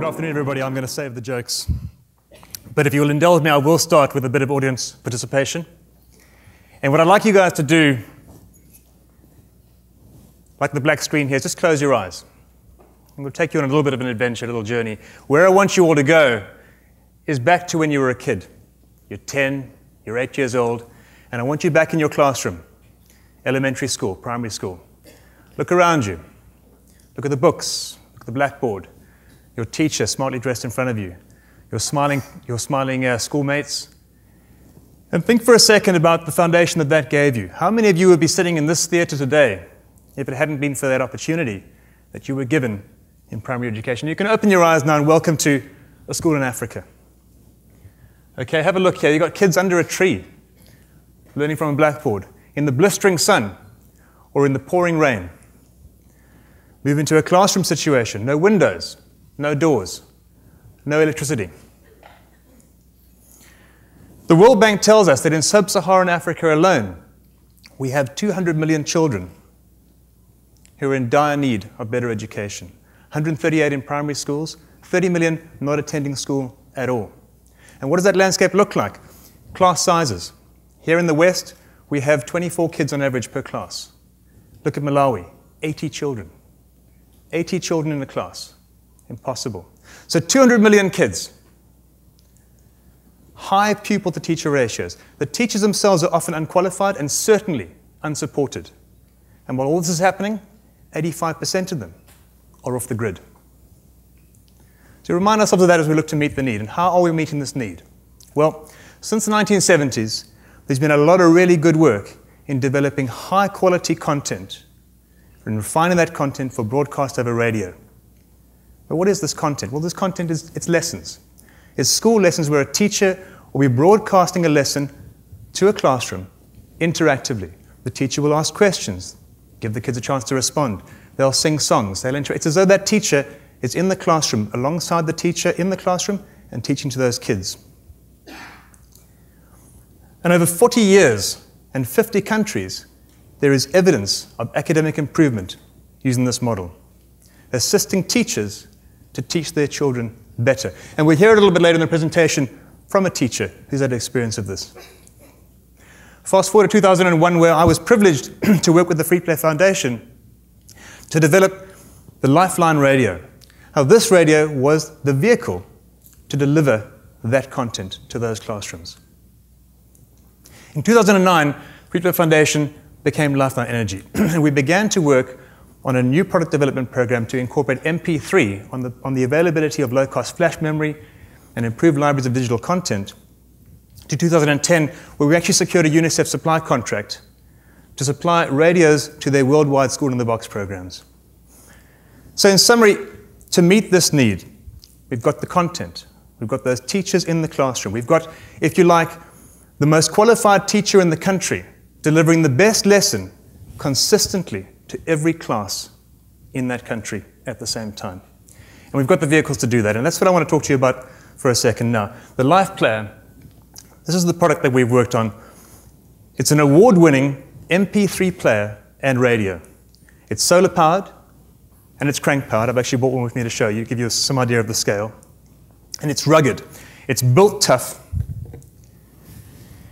afternoon, everybody. I'm going to save the jokes. But if you will indulge me, I will start with a bit of audience participation. And what I'd like you guys to do, like the black screen here, is just close your eyes. I'm going to take you on a little bit of an adventure, a little journey. Where I want you all to go is back to when you were a kid. You're 10, you're 8 years old, and I want you back in your classroom, elementary school, primary school. Look around you. Look at the books, look at the blackboard, your teacher smartly dressed in front of you, your smiling schoolmates. And think for a second about the foundation that that gave you. How many of you would be sitting in this theater today if it hadn't been for that opportunity that you were given in primary education? You can open your eyes now and welcome to a school in Africa. Okay, have a look here. You've got kids under a tree learning from a blackboard in the blistering sun or in the pouring rain. Move into a classroom situation. No windows, no doors, no electricity. The World Bank tells us that in Sub-Saharan Africa alone, we have 200 million children who are in dire need of better education. 138 in primary schools, 30 million not attending school at all. And what does that landscape look like? Class sizes. Here in the West, we have 24 kids on average per class. Look at Malawi, 80 children. 80 children in the class. Impossible. So 200 million kids. High pupil-to-teacher ratios. The teachers themselves are often unqualified and certainly unsupported. And while all this is happening, 85% of them are off the grid. So remind ourselves of that as we look to meet the need. And how are we meeting this need? Well, since the 1970s, there's been a lot of really good work in developing high-quality content and refining that content for broadcast over radio. But what is this content? Well, this content it's lessons. It's school lessons where a teacher will be broadcasting a lesson to a classroom interactively. The teacher will ask questions, give the kids a chance to respond. They'll sing songs. It's as though that teacher is in the classroom alongside the teacher in the classroom and teaching to those kids. And over 40 years and 50 countries, there is evidence of academic improvement using this model, assisting teachers to teach their children better. And we'll hear it a little bit later in the presentation from a teacher who's had experience of this. Fast forward to 2001, where I was privileged to work with the Free Play Foundation to develop the Lifeline radio. Now, this radio was the vehicle to deliver that content to those classrooms. In 2009, Free Play Foundation became Lifeline Energy, and we began to work on a new product development program to incorporate MP3 on the availability of low-cost flash memory and improved libraries of digital content, to 2010, where we actually secured a UNICEF supply contract to supply radios to their worldwide school-in-the-box programs. So in summary, to meet this need, we've got the content, we've got those teachers in the classroom, we've got, if you like, the most qualified teacher in the country delivering the best lesson consistently to every class in that country at the same time. And we've got the vehicles to do that, and that's what I want to talk to you about for a second now. The Life Player, this is the product that we've worked on. It's an award-winning MP3 player and radio. It's solar-powered, and it's crank-powered. I've actually brought one with me to show you, give you some idea of the scale. And it's rugged. It's built tough.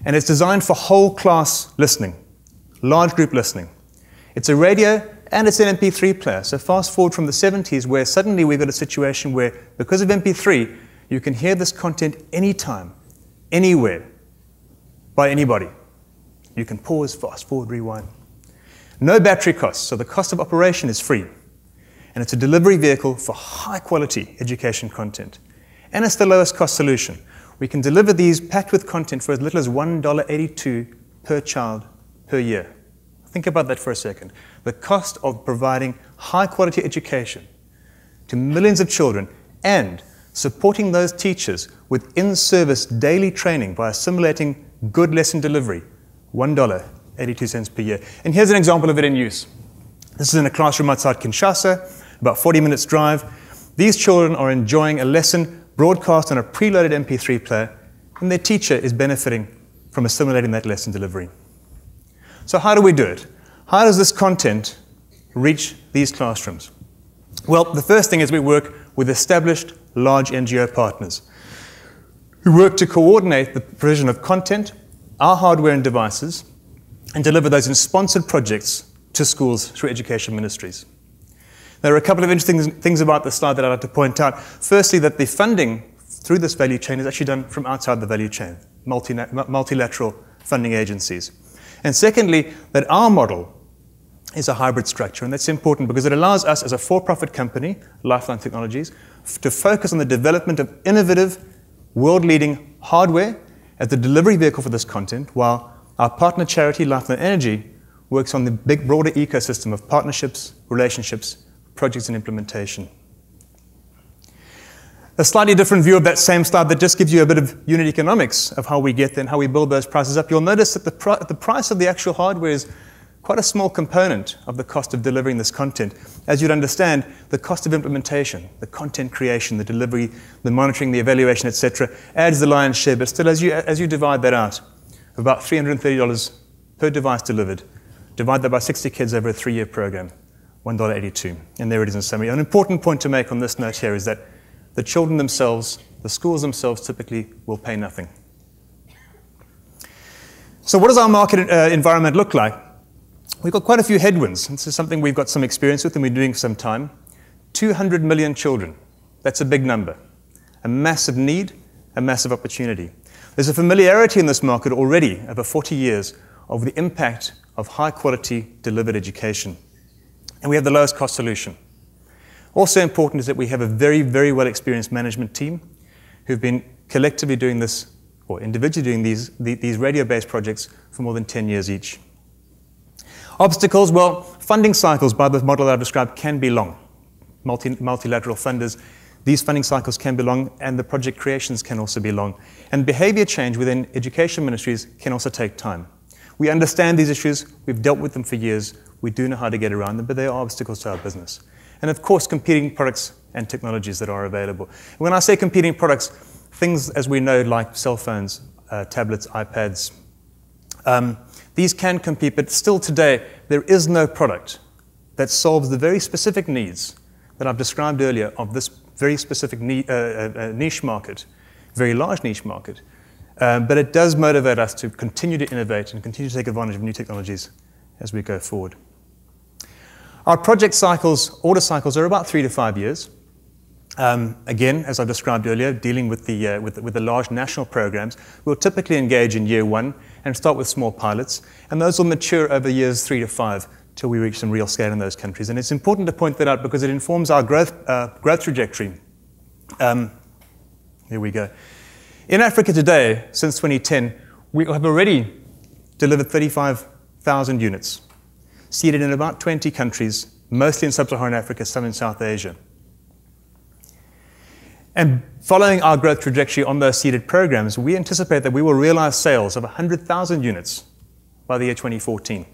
And it's designed for whole class listening, large group listening. It's a radio and it's an MP3 player. So fast forward from the 70s, where suddenly we've got a situation where, because of MP3, you can hear this content anytime, anywhere, by anybody. You can pause, fast forward, rewind. No battery costs, so the cost of operation is free. And it's a delivery vehicle for high quality education content. And it's the lowest cost solution. We can deliver these packed with content for as little as $1.82 per child per year. Think about that for a second. The cost of providing high-quality education to millions of children and supporting those teachers with in-service daily training by assimilating good lesson delivery, $1.82 per year. And here's an example of it in use. This is in a classroom outside Kinshasa, about 40 minutes drive. These children are enjoying a lesson broadcast on a preloaded MP3 player, and their teacher is benefiting from assimilating that lesson delivery. So how do we do it? How does this content reach these classrooms? Well, the first thing is we work with established large NGO partners who work to coordinate the provision of content, our hardware and devices, and deliver those in sponsored projects to schools through education ministries. There are a couple of interesting things about this slide that I'd like to point out. Firstly, that the funding through this value chain is actually done from outside the value chain, multilateral funding agencies. And secondly, that our model is a hybrid structure, and that's important because it allows us as a for-profit company, Lifeline Technologies, to focus on the development of innovative, world-leading hardware as the delivery vehicle for this content, while our partner charity, Lifeline Energy, works on the big, broader ecosystem of partnerships, relationships, projects, and implementation. A slightly different view of that same slide that just gives you a bit of unit economics of how we get there and how we build those prices up. You'll notice that the price of the actual hardware is quite a small component of the cost of delivering this content. As you'd understand, the cost of implementation, the content creation, the delivery, the monitoring, the evaluation, etc., adds the lion's share. But still, as you divide that out, about $330 per device delivered, divide that by 60 kids over a 3-year program, $1.82. And there it is in summary. An important point to make on this note here is that the children themselves, the schools themselves, typically will pay nothing. So what does our market environment look like? We've got quite a few headwinds. This is something we've got some experience with and we're doing for some time. 200 million children. That's a big number. A massive need, a massive opportunity. There's a familiarity in this market already over 40 years of the impact of high-quality delivered education. And we have the lowest cost solution. Also important is that we have a very, very well-experienced management team who've been collectively doing this, or individually doing these radio-based projects for more than 10 years each. Obstacles, well, funding cycles by the model that I've described can be long. Multilateral funders, these funding cycles can be long, and the project creations can also be long. And behavior change within education ministries can also take time. We understand these issues, we've dealt with them for years, we do know how to get around them, but they are obstacles to our business. And of course, competing products and technologies that are available. When I say competing products, things as we know like cell phones, tablets, iPads, these can compete, but still today, there is no product that solves the very specific needs that I've described earlier of this very specific niche market, very large niche market. But it does motivate us to continue to innovate and continue to take advantage of new technologies as we go forward. Our project cycles, order cycles, are about 3 to 5 years. Again, as I described earlier, dealing with the large national programs, we'll typically engage in year 1 and start with small pilots, and those will mature over years 3 to 5 till we reach some real scale in those countries. And it's important to point that out because it informs our growth trajectory. Here we go. In Africa today, since 2010, we have already delivered 35,000 units, seeded in about 20 countries, mostly in Sub-Saharan Africa, some in South Asia. And following our growth trajectory on those seeded programs, we anticipate that we will realize sales of 100,000 units by the year 2014.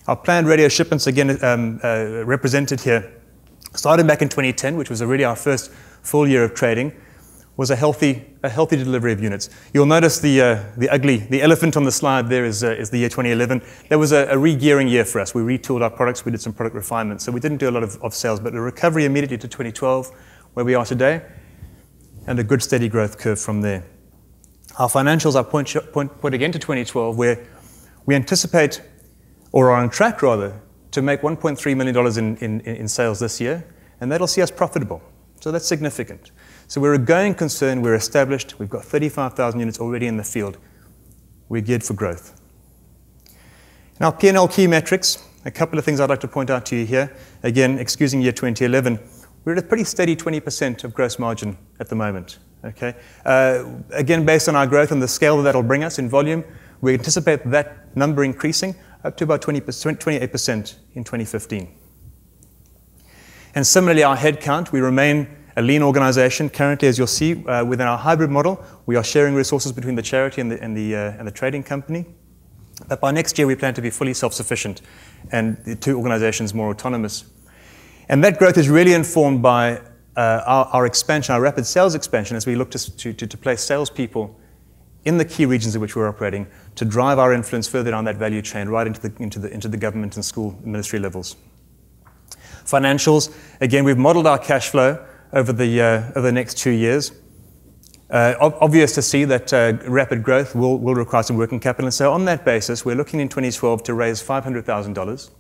Our planned radio shipments, again, represented here, started back in 2010, which was already our first full year of trading, was a healthy delivery of units. You'll notice the elephant on the slide there is the year 2011. That was a re-gearing year for us. We retooled our products, we did some product refinements, so we didn't do a lot of sales, but a recovery immediately to 2012, where we are today, and a good steady growth curve from there. Our financials are point again to 2012, where we anticipate, or are on track rather, to make $1.3 million in sales this year, and that'll see us profitable. So that's significant. So we're a going concern, we're established, we've got 35,000 units already in the field. We're geared for growth. Now, P&L key metrics, a couple of things I'd like to point out to you here. Again, excusing year 2011, we're at a pretty steady 20% of gross margin at the moment. Okay. Again, based on our growth and the scale that'll bring us in volume, we anticipate that number increasing up to about 28% in 2015. And similarly, our headcount, we remain a lean organization. Currently, as you'll see, within our hybrid model, we are sharing resources between the charity and the trading company. But by next year, we plan to be fully self-sufficient and the two organizations more autonomous. And that growth is really informed by our expansion, our rapid sales expansion, as we look to place salespeople in the key regions in which we're operating to drive our influence further down that value chain, right into the government and school ministry levels. Financials, again, we've modeled our cash flow over the next 2 years. Obvious to see that rapid growth will require some working capital. And so on that basis, we're looking in 2012 to raise $500,000.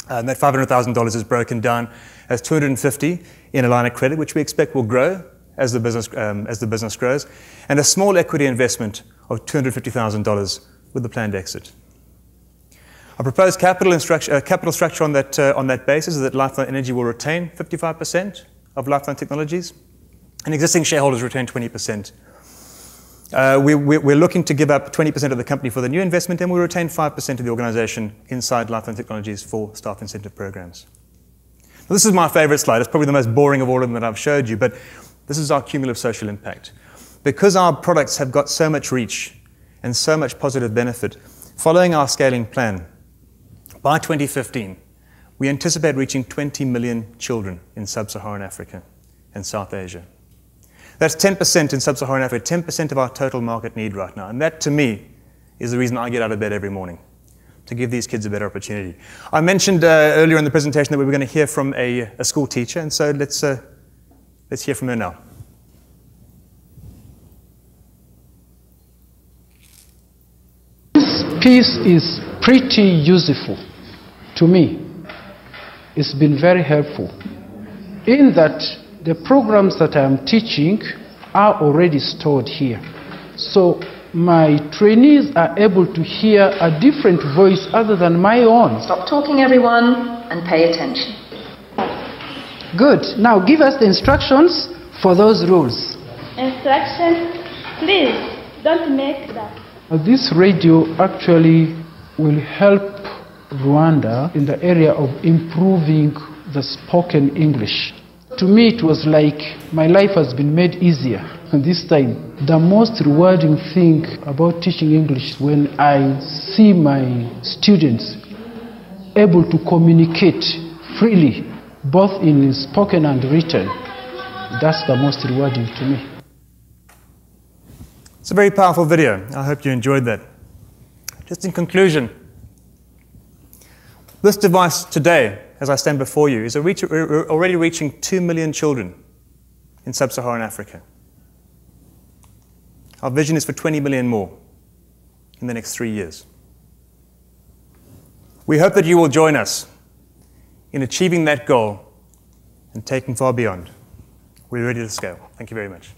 And that $500,000 is broken down as $250,000 in a line of credit, which we expect will grow as the business grows, and a small equity investment of $250,000 with the planned exit. Our proposed capital structure on that basis is that Lifeline Energy will retain 55% of Lifeline Technologies, and existing shareholders retain 20%. We're looking to give up 20% of the company for the new investment, and we retain 5% of the organization inside Lifeline Technologies for staff incentive programs. Now, this is my favorite slide. It's probably the most boring of all of them that I've showed you, but this is our cumulative social impact. Because our products have got so much reach and so much positive benefit, following our scaling plan, by 2015, we anticipate reaching 20 million children in Sub-Saharan Africa and South Asia. That's 10% in Sub-Saharan Africa, 10% of our total market need right now. And that, to me, is the reason I get out of bed every morning, to give these kids a better opportunity. I mentioned earlier in the presentation that we were going to hear from a school teacher, and so let's hear from her now. This piece is pretty useful to me. It's been very helpful in that the programs that I'm teaching are already stored here. So my trainees are able to hear a different voice other than my own. Stop talking, everyone, and pay attention. Good. Now give us the instructions for those rules. Instructions, please don't make that. This radio actually will help Rwanda in the area of improving the spoken English. To me, it was like my life has been made easier. And this time, the most rewarding thing about teaching English is when I see my students able to communicate freely, both in spoken and written. That's the most rewarding to me. It's a very powerful video. I hope you enjoyed that. Just in conclusion, this device today, as I stand before you, is already reaching 2 million children in Sub-Saharan Africa. Our vision is for 20 million more in the next 3 years. We hope that you will join us in achieving that goal and taking far beyond. We're ready to scale. Thank you very much.